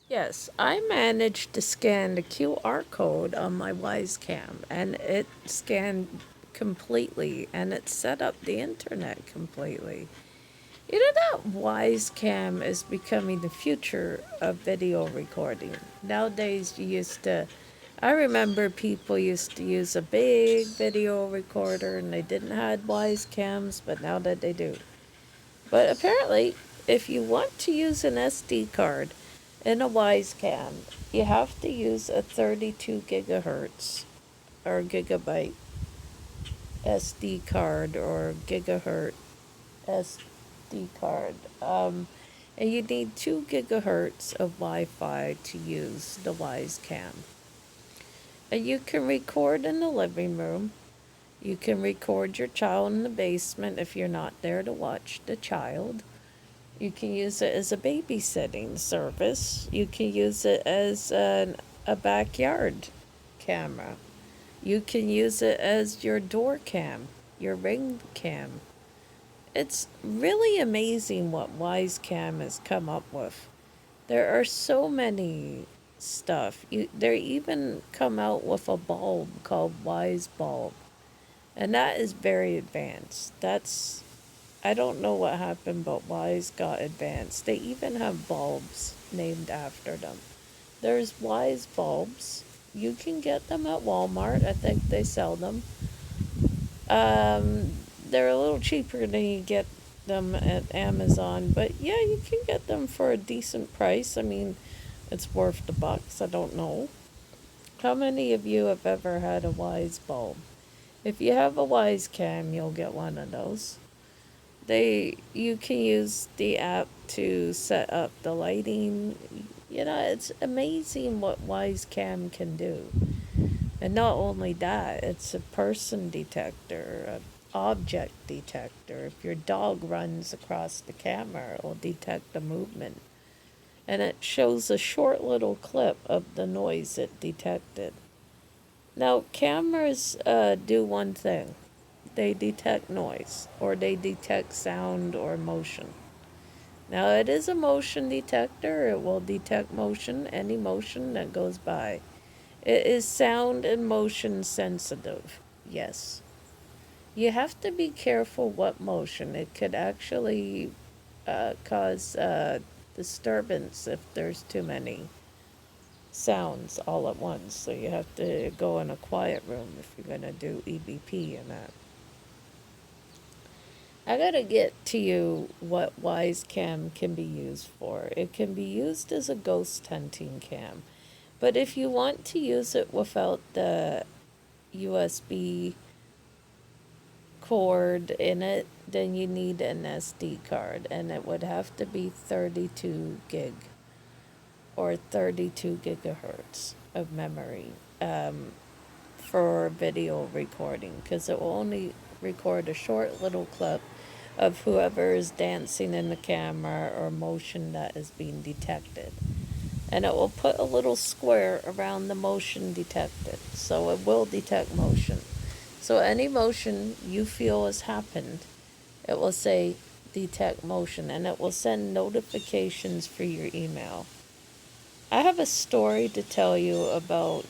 Yes, I managed to scan the QR code on my Wyze cam, and it scanned completely, and it set up the internet completely. You know that Wyze cam is becoming the future of video recording. Nowadays, I remember people used to use a big video recorder, and they didn't have Wyze cams, but now that they do. But apparently, if you want to use an SD card in a Wyze cam, you have to use a 32 gigahertz or gigabyte SD card or gigahertz SD card. And you need 2 gigahertz of Wi Fi to use the Wyze cam. And you can record in the living room. You can record your child in the basement if you're not there to watch the child. You can use it as a babysitting service. You can use it as a backyard camera. You can use it as your door cam, your ring cam. It's really amazing what Wisecam has come up with. There are so many stuff. They even come out with a bulb called Wise Bulb, and that is very advanced. I don't know what happened, but Wise got advanced. They even have bulbs named after them. There's Wise bulbs. You can get them at Walmart. I think they sell them. They're a little cheaper than you get them at Amazon, but yeah, you can get them for a decent price. I mean, it's worth the bucks. I don't know. How many of you have ever had a Wise bulb? If you have a Wise cam, you'll get one of those. You can use the app to set up the lighting. You know, it's amazing what Wise cam can do. And not only that, it's a person detector, an object detector. If your dog runs across the camera, it will detect the movement. And it shows a short little clip of the noise it detected. Now, cameras do one thing, they detect noise, or they detect sound or motion. Now, it is a motion detector, it will detect motion, any motion that goes by. It is sound and motion sensitive, yes. You have to be careful what motion. It could actually cause disturbance if there's too many sounds all at once. So you have to go in a quiet room if you're going to do EBP and that. I gotta get to you what Wisecam can be used for. It can be used as a ghost hunting cam, but if you want to use it without the USB cord in it, then you need an SD card, and it would have to be 32 gig or 32 gigahertz of memory for video recording, because it will only record a short little clip of whoever is dancing in the camera or motion that is being detected. And it will put a little square around the motion detected, so it will detect motion. So any motion you feel has happened, it will say detect motion, and it will send notifications for your email. I have a story to tell you about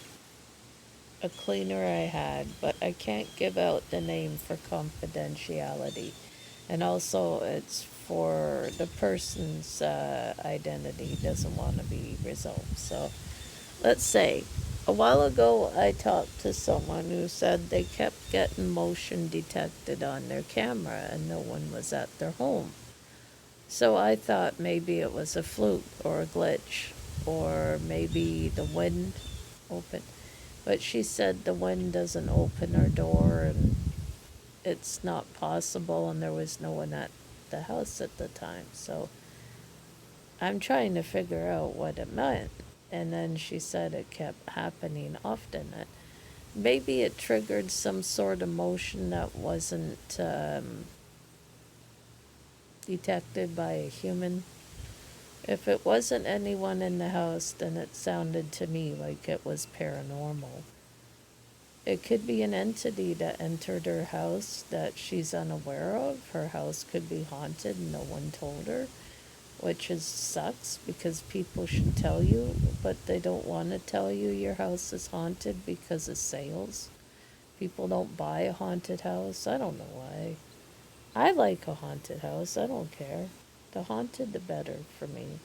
a cleaner I had, but I can't give out the name for confidentiality. And also, it's for the person's identity doesn't want to be resolved. So, let's say a while ago I talked to someone who said they kept getting motion detected on their camera and no one was at their home. So I thought maybe it was a fluke or a glitch or maybe the wind opened. But she said the wind doesn't open her door and it's not possible and there was no one at the house at the time. So I'm trying to figure out what it meant. And then she said it kept happening often. Maybe it triggered some sort of motion that wasn't detected by a human. If it wasn't anyone in the house, then it sounded to me like it was paranormal. It could be an entity that entered her house that she's unaware of. Her house could be haunted and no one told her. which is sucks because people should tell you, but they don't want to tell you your house is haunted because of sales. People don't buy a haunted house. I don't know why. I like a haunted house. I don't care. The haunted, the better for me.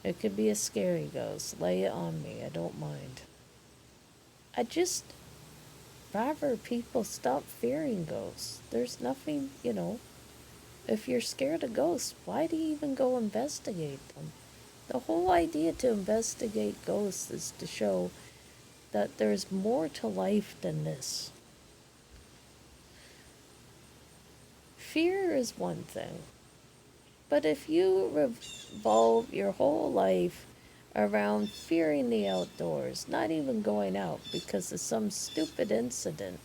It could be a scary ghost. Lay it on me. I don't mind. I just rather people stop fearing ghosts. There's nothing, if you're scared of ghosts, why do you even go investigate them? The whole idea to investigate ghosts is to show that there's more to life than this. Fear is one thing, but if you revolve your whole life around fearing the outdoors, not even going out because of some stupid incident,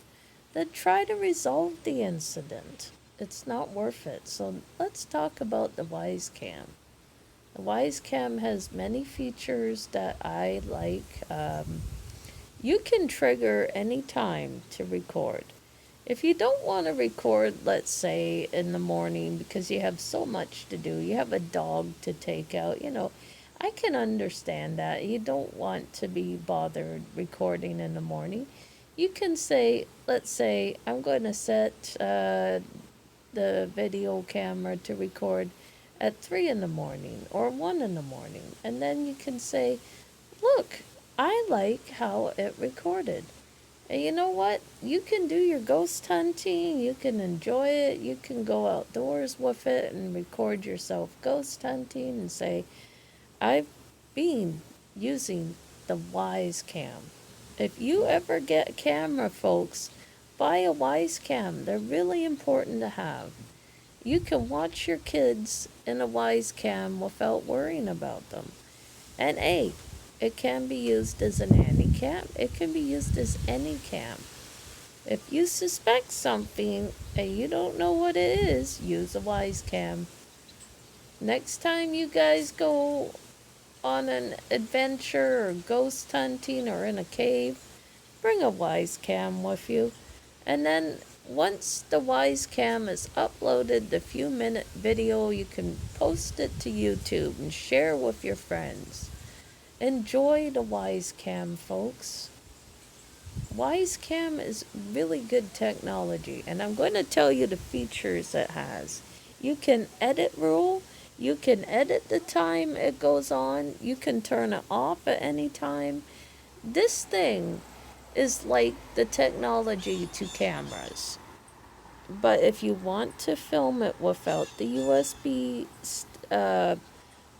then try to resolve the incident. It's not worth it. So let's talk about the Wyze Cam. The Wyze Cam has many features that I like. You can trigger any time to record. If you don't want to record, let's say in the morning because you have so much to do, you have a dog to take out, I can understand that. You don't want to be bothered recording in the morning. You can say, let's say, I'm going to set the video camera to record at 3 in the morning or 1 in the morning. And then you can say, look, I like how it recorded. And you know what? You can do your ghost hunting, you can enjoy it, you can go outdoors with it and record yourself ghost hunting and say, I've been using the Wyze Cam. If you ever get a camera, folks, buy a Wyze Cam. They're really important to have. You can watch your kids in a Wyze Cam without worrying about them. And A, it can be used as a nanny cam. It can be used as any cam. If you suspect something and you don't know what it is, use a Wyze Cam. Next time you guys go on an adventure or ghost hunting or in a cave, bring a Wyze Cam with you. And then once the Wyze Cam is uploaded, the few-minute video, you can post it to YouTube and share with your friends. Enjoy the Wyze Cam, folks. Wyze Cam is really good technology, and I'm going to tell you the features it has. You can edit rule, you can edit the time it goes on, you can turn it off at any time. This thing is like the technology to cameras. But if you want to film it without the USB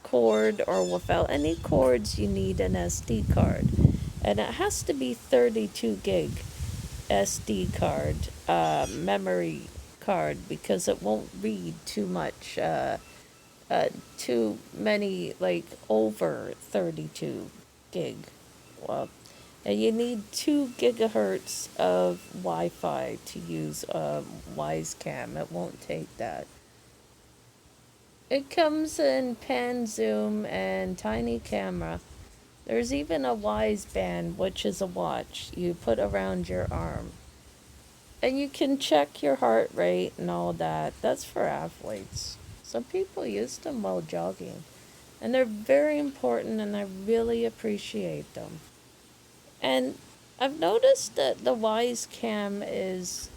cord or without any cords, you need an SD card. And it has to be 32 gig SD card, memory card, because it won't read too much, too many, like over 32 gig. Well, and you need 2 gigahertz of Wi-Fi to use a Wyze Cam. It won't take that. It comes in pan, zoom, and tiny camera. There's even a Wyze band, which is a watch you put around your arm. And you can check your heart rate and all that. That's for athletes. Some people use them while jogging. And they're very important, and I really appreciate them. And I've noticed that the Wyze Cam is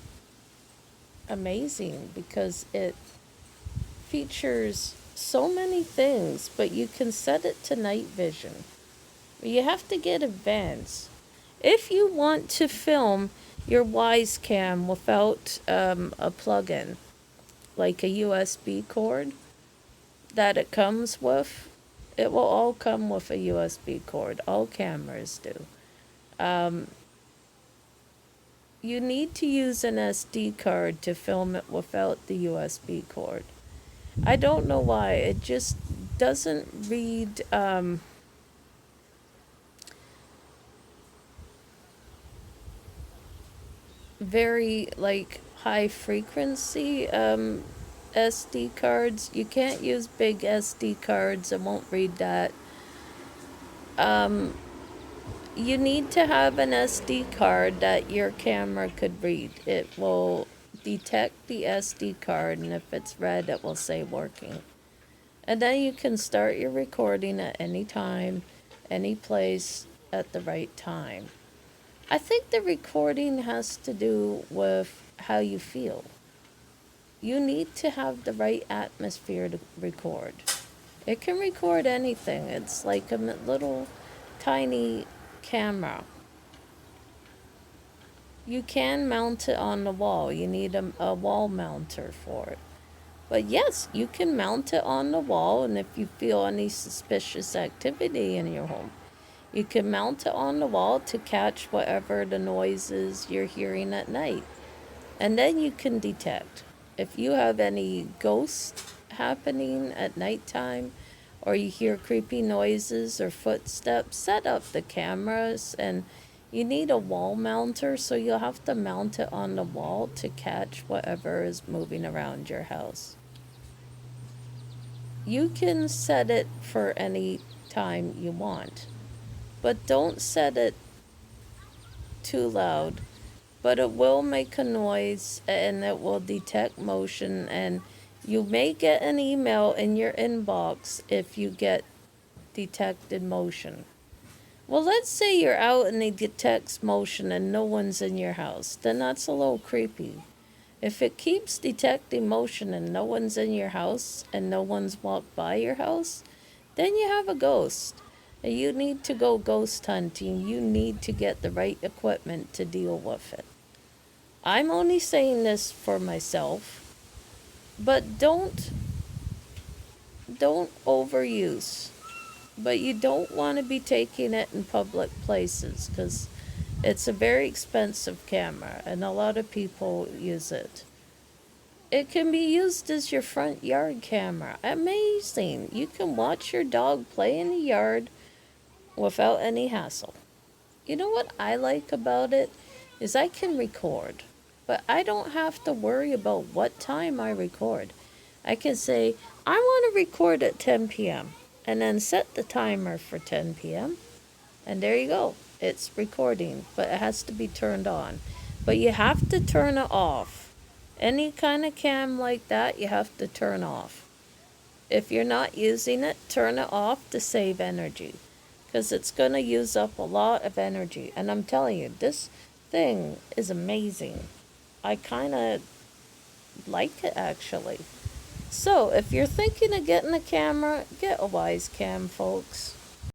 amazing because it features so many things, but you can set it to night vision. You have to get advanced. If you want to film your Wyze Cam without a plug-in, like a USB cord that it comes with, it will all come with a USB cord. All cameras do. You need to use an SD card to film it without the USB cord. I don't know why. It just doesn't read very like high frequency SD cards. You can't use big SD cards. It won't read that. You need to have an SD card that your camera could read. It will detect the SD card, and if it's red, it will say working. And then you can start your recording at any time, any place, at the right time. I think the recording has to do with how you feel. You need to have the right atmosphere to record. It can record anything. It's like a little tiny camera. You can mount it on the wall. You need a wall mounter for it. But yes, you can mount it on the wall, and if you feel any suspicious activity in your home, you can mount it on the wall to catch whatever the noises you're hearing at night. And then you can detect. If you have any ghosts happening at nighttime, or you hear creepy noises or footsteps, set up the cameras. And you need a wall mounter, so you'll have to mount it on the wall to catch whatever is moving around your house. You can set it for any time you want, but don't set it too loud. But it will make a noise and it will detect motion, and you may get an email in your inbox if you get detected motion. Well, let's say you're out and it detects motion and no one's in your house. Then that's a little creepy. If it keeps detecting motion and no one's in your house and no one's walked by your house, then you have a ghost. And you need to go ghost hunting. You need to get the right equipment to deal with it. I'm only saying this for myself, but don't overuse. But you don't want to be taking it in public places because it's a very expensive camera and a lot of people use it. It can be used as your front yard camera. Amazing. You can watch your dog play in the yard without any hassle. You know what I like about it is I can record, but I don't have to worry about what time I record. I can say, I want to record at 10 p.m. and then set the timer for 10 p.m. And there you go. It's recording, but it has to be turned on. But you have to turn it off. Any kind of cam like that, you have to turn off. If you're not using it, turn it off to save energy, because it's going to use up a lot of energy. And I'm telling you, this thing is amazing. I kind of like it actually. So, if you're thinking of getting a camera, get a Wyze cam, folks.